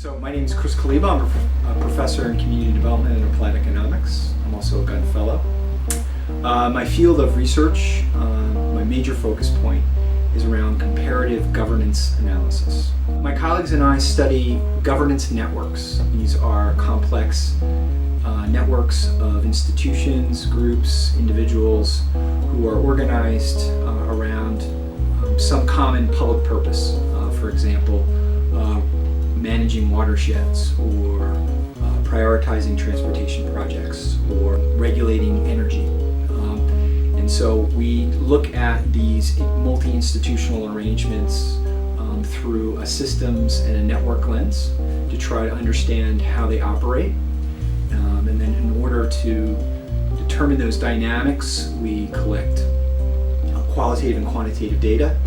So my name is Chris Koliba. I'm a professor in community development and applied economics. I'm also a Gunn Fellow. My field of research, my major focus point, is around comparative governance analysis. My colleagues and I study governance networks. These are complex networks of institutions, groups, individuals who are organized around some common public purpose. For example, managing watersheds, or prioritizing transportation projects, or regulating energy. And so we look at these multi-institutional arrangements through a systems and a network lens to try to understand how they operate. And then in order to determine those dynamics, we collect qualitative and quantitative data,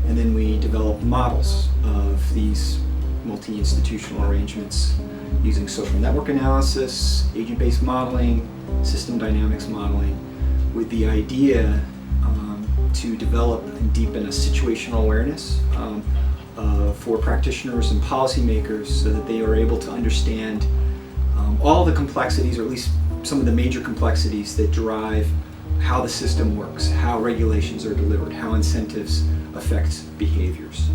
and then we develop models of these multi-institutional arrangements using social network analysis, agent-based modeling, system dynamics modeling, with the idea to develop and deepen a situational awareness for practitioners and policymakers so that they are able to understand all the complexities, or at least some of the major complexities that drive how the system works, how regulations are delivered, how incentives affect behaviors.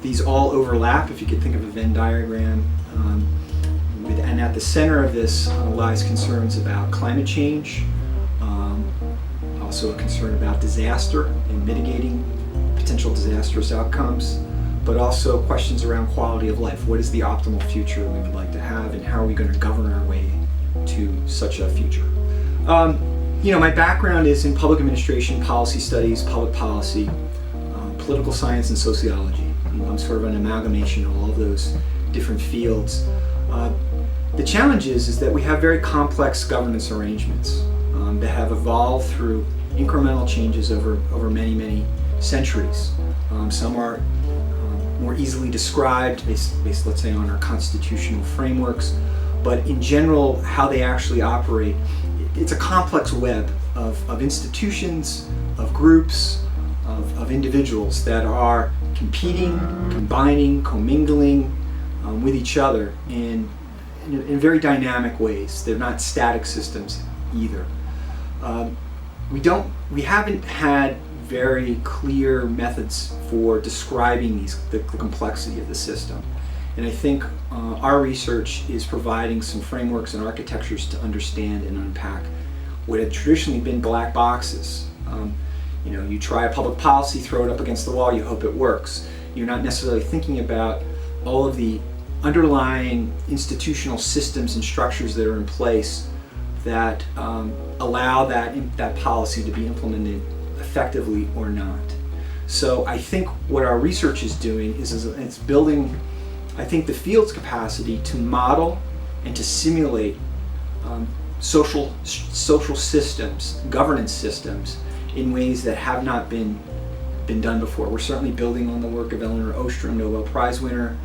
These all overlap, if you could think of a Venn diagram, and at the center of this lies concerns about climate change, also a concern about disaster and mitigating potential disastrous outcomes, but also questions around quality of life. What is the optimal future we would like to have, and how are we going to govern our way to such a future? My background is in public administration, policy studies, public policy, political science, and sociology. I'm sort of an amalgamation of all of those different fields. The challenge is that we have very complex governance arrangements that have evolved through incremental changes over many centuries. Some are more easily described based, let's say, on our constitutional frameworks, but in general, how they actually operate, it's a complex web of institutions, of groups, of individuals that are competing, combining, commingling with each other in very dynamic ways. They're not static systems either. We haven't had very clear methods for describing the complexity of the system. And I think our research is providing some frameworks and architectures to understand and unpack what had traditionally been black boxes. You try a public policy, throw it up against the wall, you hope it works. You're not necessarily thinking about all of the underlying institutional systems and structures that are in place that allow that policy to be implemented effectively or not. So I think what our research is doing is it's building, I think, the field's capacity to model and to simulate social systems, governance systems, in ways that have not been done before. We're certainly building on the work of Elinor Ostrom, Nobel Prize winner,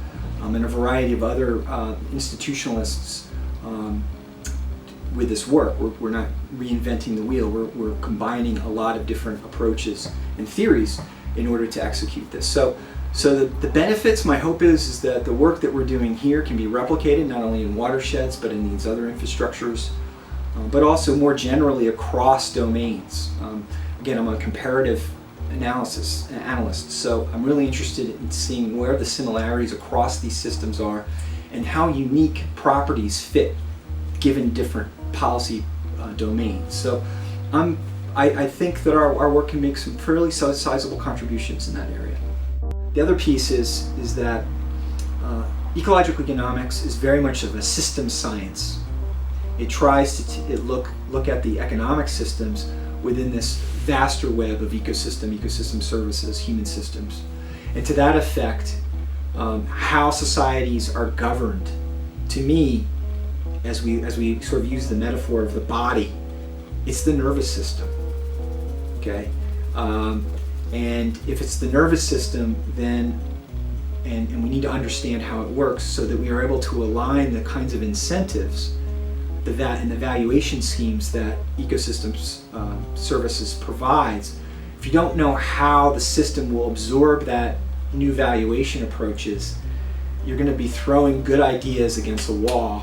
and a variety of other institutionalists with this work. We're not reinventing the wheel. We're combining a lot of different approaches and theories in order to execute this. So the benefits, my hope is that the work that we're doing here can be replicated not only in watersheds but in these other infrastructures, but also more generally across domains. Again, I'm a comparative analyst, so I'm really interested in seeing where the similarities across these systems are and how unique properties fit given different policy domains. So I think that our work can make some fairly sizable contributions in that area. The other piece is that ecological economics is very much of a systems science. It tries to look at the economic systems within this vaster web of ecosystem services, human systems. And to that effect, how societies are governed, to me, as we sort of use the metaphor of the body, it's the nervous system, okay? And if it's the nervous system, then, and we need to understand how it works so that we are able to align the kinds of incentives and the valuation schemes that ecosystems services provides. If you don't know how the system will absorb that new valuation approaches, you're going to be throwing good ideas against a wall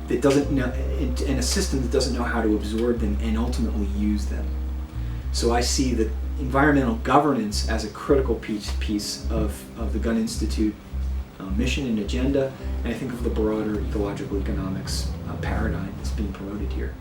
that doesn't know, in a system that doesn't know how to absorb them and ultimately use them. So I see that environmental governance as a critical piece of the Gun Institute mission and agenda, and I think of the broader ecological economics paradigm that's being promoted here.